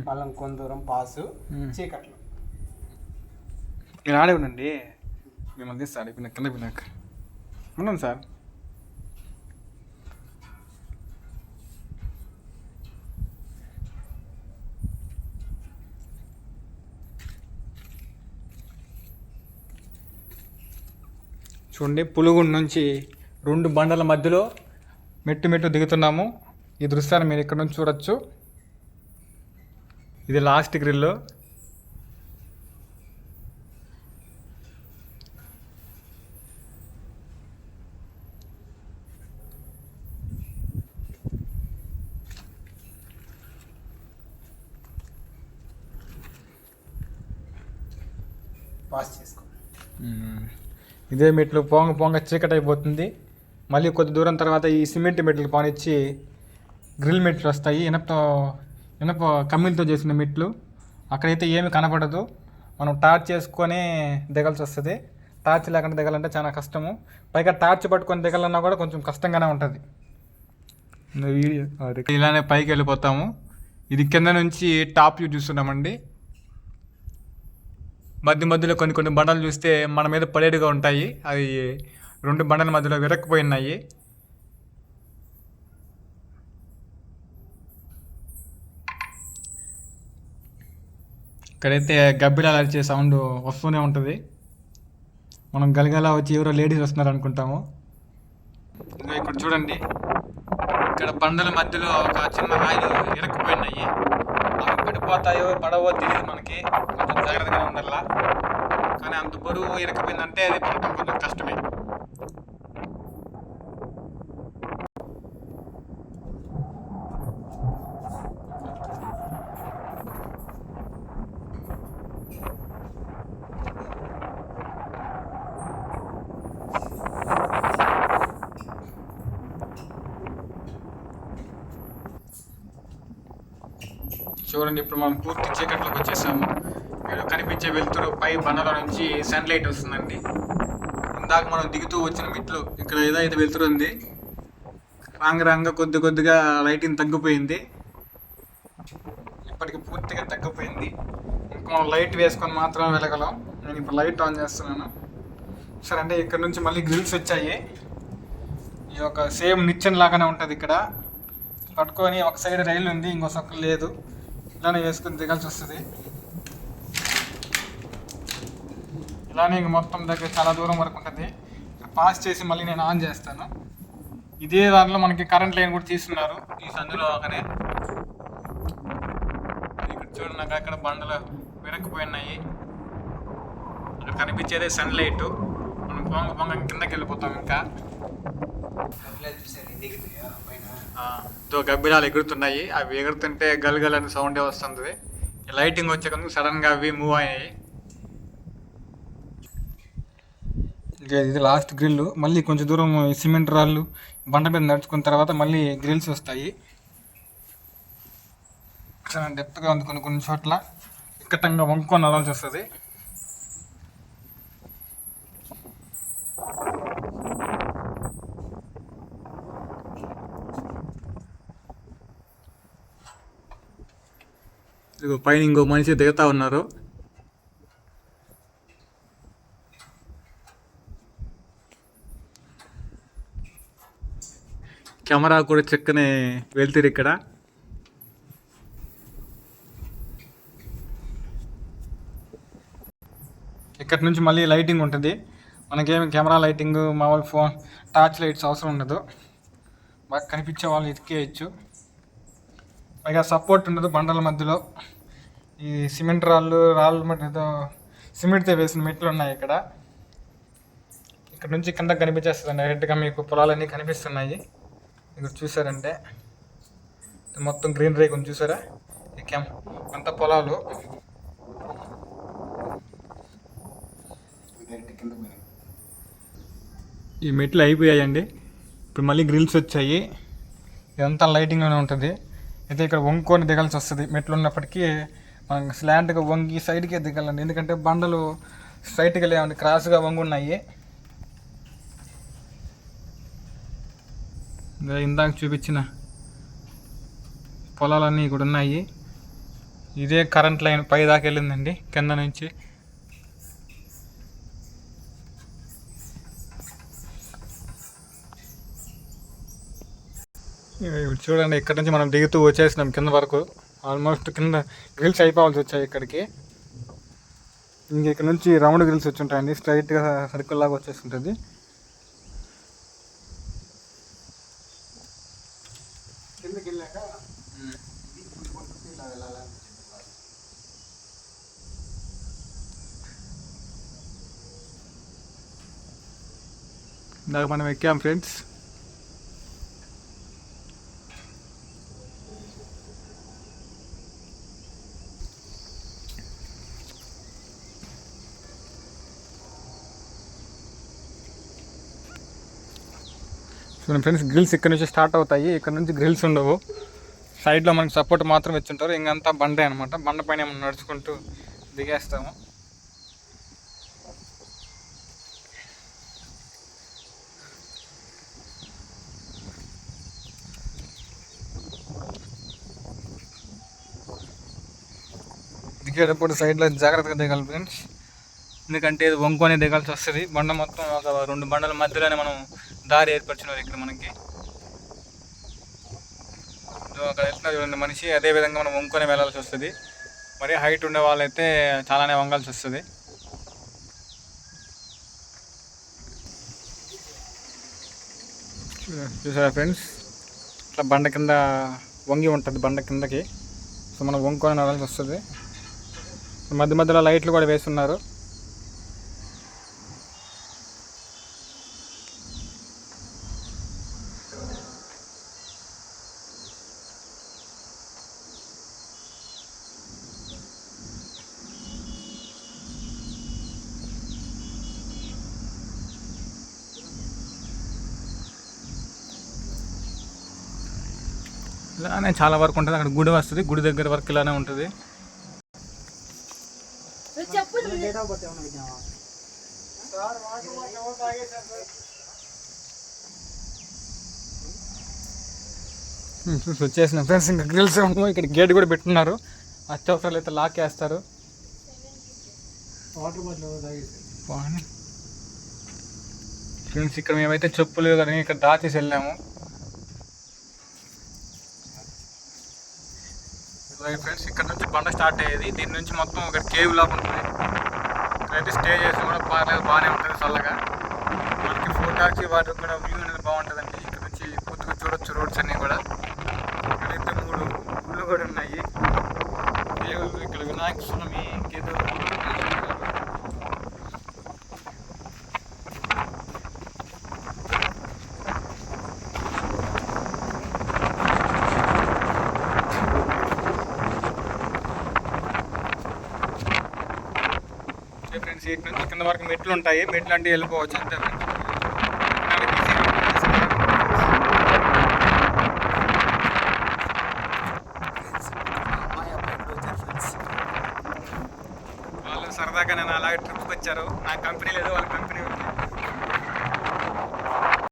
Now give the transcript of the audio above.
వాళ్ళం కొంత దూరం పాసు చీకట్లు. మీరు ఆడే ఉండండి, మిమ్మల్ని తీస్తాడు ఇప్పుడు కింద పిన్నాక ఉండండి సార్. చూడండి, పులుగుండి నుంచి 2 బండల మధ్యలో మెట్టు దిగుతున్నాము. ఈ దృశ్యాన్ని మీరు ఇక్కడ నుంచి చూడొచ్చు. ఇది లాస్ట్ గ్రిల్. పాస్ చేసుకో. ఇదే మెట్లు పొంగ చీకటి అయిపోతుంది. మళ్ళీ కొద్ది దూరం తర్వాత ఈ సిమెంట్ మెట్లు పానిచ్చి గ్రిల్ మెట్లు వస్తాయి, ఇనప కమ్మిలతో చేసిన మెట్లు. అక్కడైతే ఏమి కనపడదు, మనం టార్చ్ చేసుకొని దిగాల్సి వస్తుంది. టార్చ్ లేకుండా దిగాలంటే చాలా కష్టము. పైగా టార్చ్ పట్టుకొని దిగాలన్నా కూడా కొంచెం కష్టంగానే ఉంటుంది. ఇలానే పైకి వెళ్ళిపోతాము. ఇది కింద నుంచి టాప్ వ్యూ చూస్తున్నామండి. మధ్యలో కొన్ని బండలు చూస్తే మన మీద పడేడుగా ఉంటాయి. అవి 2 బండల మధ్యలో విరక్కిపోయినాయి. ఇక్కడైతే గబ్బిలాలు అరిచే సౌండ్ వస్తూనే ఉంటుంది. మనం గలగల వచ్చి ఎవరో లేడీస్ వస్తున్నారు అనుకుంటాము. ఇంకా ఇక్కడ చూడండి, ఇక్కడ బండల మధ్యలో ఒక చిన్న రాయిలు ఇరక్కిపోయినాయి. అవి పడిపోతాయో పడవో తెలియదు మనకి, కొంచెం జాగ్రత్తగా ఉండాలా. కానీ అంత బరువు ఇరక్కిపోయిందంటే అది పడటం కొంచెం కష్టమే. చూడండి, ఇప్పుడు మనం పూర్తి చీకట్లోకి వచ్చేసాము. మీరు కనిపించే వెలుతురు పై బండల నుంచి సన్లైట్ వస్తుందండి. ఇందాక మనం దిగుతూ వచ్చిన మెట్లు ఇక్కడ ఏదైతే వెలుతురు ఉంది, రాంగ కొద్దిగా లైటింగ్ తగ్గిపోయింది. ఇప్పటికి పూర్తిగా తగ్గిపోయింది. ఇంకా మనం లైట్ వేసుకొని మాత్రమే వెళ్ళగలం. నేను ఇప్పుడు లైట్ ఆన్ చేస్తున్నాను. సరే, అంటే ఇక్కడ నుంచి మళ్ళీ గ్రిల్స్ వచ్చాయి. ఈ యొక్క సేమ్ నిచ్చెన లాగానే ఉంటుంది. ఇక్కడ పట్టుకొని ఒక సైడ్ రైలు ఉంది, ఇంకో సొక్క లేదు. ఇలానే వేసుకొని దిగాల్సి వస్తుంది. ఇలానే ఇంక మొత్తం దగ్గర చాలా దూరం వరకు ఉంటుంది. పాస్ చేసి మళ్ళీ నేను ఆన్ చేస్తాను. ఇదే దాంట్లో మనకి కరెంట్ లైన్ కూడా తీస్తున్నారు ఈ సందులో. ఒకనే ఇక్కడ చూడండి, నాకు అక్కడ బండలు విరక్కిపోయినాయి. అక్కడ కనిపించేదే సన్లైట్. మనం పొంగ కిందకి వెళ్ళిపోతాం. ఇంకా గబ్బిలాలు ఎగురుతున్నాయి. అవి ఎగురుతుంటే గల్గల్ అని సౌండే వస్తుంది. లైటింగ్ వచ్చే కనుక సడన్గా అవి మూవ్ అయ్యాయి. ఇది లాస్ట్ గ్రిల్. మళ్ళీ కొంచెం దూరం సిమెంట్ రాళ్ళు బండ మీద నడుచుకున్న తర్వాత మళ్ళీ గ్రిల్స్ వస్తాయి. చాలా డెప్త్గా ఉంది. కొన్ని చోట్ల ఇక్కటంగా వంకొని నడవాల్సి వస్తుంది. పైన ఇంకో మనిషి దిగుతా ఉన్నారు. కెమెరా కూడా చక్కనే వెళ్తారు ఇక్కడ. ఇక్కడ నుంచి మళ్ళీ లైటింగ్ ఉంటుంది. మనకేమి కెమెరా లైటింగ్, మామూలు ఫోన్ టార్చ్ లైట్స్ అవసరం ఉండదు. బాగా కనిపించే వాళ్ళు ఎతికేయచ్చు. పైగా సపోర్ట్ ఉండదు బండల మధ్యలో. ఈ సిమెంట్ రాళ్ళు మధ్యతో సిమెంట్తో వేసిన మెట్లు ఉన్నాయి ఇక్కడ. ఇక్కడ నుంచి కింద కనిపించేస్తుంది డైరెక్ట్గా. మీకు పొలాలన్నీ కనిపిస్తున్నాయి. ఇక్కడ చూసారంటే మొత్తం గ్రీన్ రేక్ ఉంది, చూసారా? అంత పొలాలు. ఈ మెట్లు అయిపోయాయండి. ఇప్పుడు మళ్ళీ గ్రిల్స్ వచ్చాయి. ఇదంతా లైటింగ్లోనే ఉంటుంది. అయితే ఇక్కడ వంకొని దిగాల్సి వస్తుంది. మెట్లు ఉన్నప్పటికీ మనం స్లాంట్గా వంగి సైడ్కే దిగాలండి. ఎందుకంటే బండలు స్ట్రైట్గా లేవండి, క్రాస్గా వంగి ఉన్నాయి. ఇందాక చూపించిన పొలాలన్నీ కూడా ఉన్నాయి. ఇదే కరెంట్ లైన్ పై దాకా వెళ్ళిందండి కింద నుంచి. ఇప్పుడు చూడండి, ఇక్కడ నుంచి మనం దిగుతూ వచ్చేసినాం కింద వరకు. ఆల్మోస్ట్ కింద గ్రిల్స్ అయిపోవాల్సి వచ్చాయి ఇక్కడికి. ఇంక ఇక్కడ నుంచి రౌండ్ గ్రిల్స్ వచ్చి ఉంటాయండి, స్ట్రైట్గా సర్కిల్ లాగా వచ్చేస్తుంటుంది. కిందకి వెళ్ళాక ఇందాక మనం ఎక్కాం ఫ్రెండ్స్. చూడండి ఫ్రెండ్స్, గ్రిల్స్ ఇక్కడ నుంచి స్టార్ట్ అవుతాయి. ఇక్కడ నుంచి గ్రిల్స్ ఉండవు, సైడ్లో మనకి సపోర్ట్ మాత్రం ఇచ్చుంటారు. ఇంకంతా బండే అనమాట. బండ పైన మనం నడుచుకుంటూ దిగేస్తాము. దిగేటప్పుడు సైడ్లో జాగ్రత్తగా దిగాలి ఫ్రెండ్స్, ఎందుకంటే ఇది వంకొని దిగాల్సి వస్తుంది. బండ మొత్తం ఒక 2 బండల మధ్యలోనే మనం దారి ఏర్పరిచినారు ఇక్కడ మనకి. అక్కడ వెళ్తున్నా చూడండి మనిషి, అదే విధంగా మనం వంకొని వెళ్ళాల్సి వస్తుంది. మరీ హైట్ ఉండే వాళ్ళైతే చాలానే వంగాల్సి వస్తుంది. చూసారా ఫ్రెండ్స్, ఇట్లా బండ కింద వంగి ఉంటుంది, బండ కిందకి. సో మనం వంకొని వెళ్ళాల్సి వస్తుంది. మధ్య మధ్యలో లైట్లు కూడా వేస్తున్నారు. ఇలానే చాలా వరకు ఉంటుంది. అక్కడ గుడి వస్తుంది, గుడి దగ్గర వరకు ఇలానే ఉంటుంది. వచ్చేసిన ఫ్రెండ్స్, ఇంకా గ్రిల్స్ ఇక్కడ గేట్ కూడా పెట్టున్నారు. అత్యవసరాలు అయితే లాక్ వేస్తారు. ఫ్రెండ్స్, ఇక్కడ మేమైతే చెప్పులు కానీ ఇక్కడ దాచేసి వెళ్ళాము. ఫ్రెండ్స్, ఇక్కడ నుంచి బండ స్టార్ట్ అయ్యేది. దీని నుంచి మొత్తం ఇక్కడ కేవ్ లాగా ఉంటుంది. ఇక్కడైతే స్టే చేసి కూడా బాగానే ఉంటుంది చల్లగా. మనకి ఫోటోకి వాటికి కూడా వ్యూ అనేది బాగుంటుందండి. ఇక్కడ నుంచి పూర్తిగా చూడొచ్చు రోడ్స్ అన్నీ కూడా. ఇక్కడైతే 3 గుళ్ళు కూడా ఉన్నాయి. ఇక్కడ వినాయక స్వామి ఇంకేదో ఫ్రెండ్స్. ఇటు నుంచి కింద వరకు మెట్లు ఉంటాయి, మెట్లు అంటే వెళ్ళిపోవచ్చు అంతే. వాళ్ళు సరదాగా నేను అలాగే ట్రిప్కి వచ్చారు. నా కంపెనీ లేదు, వాళ్ళ కంపెనీ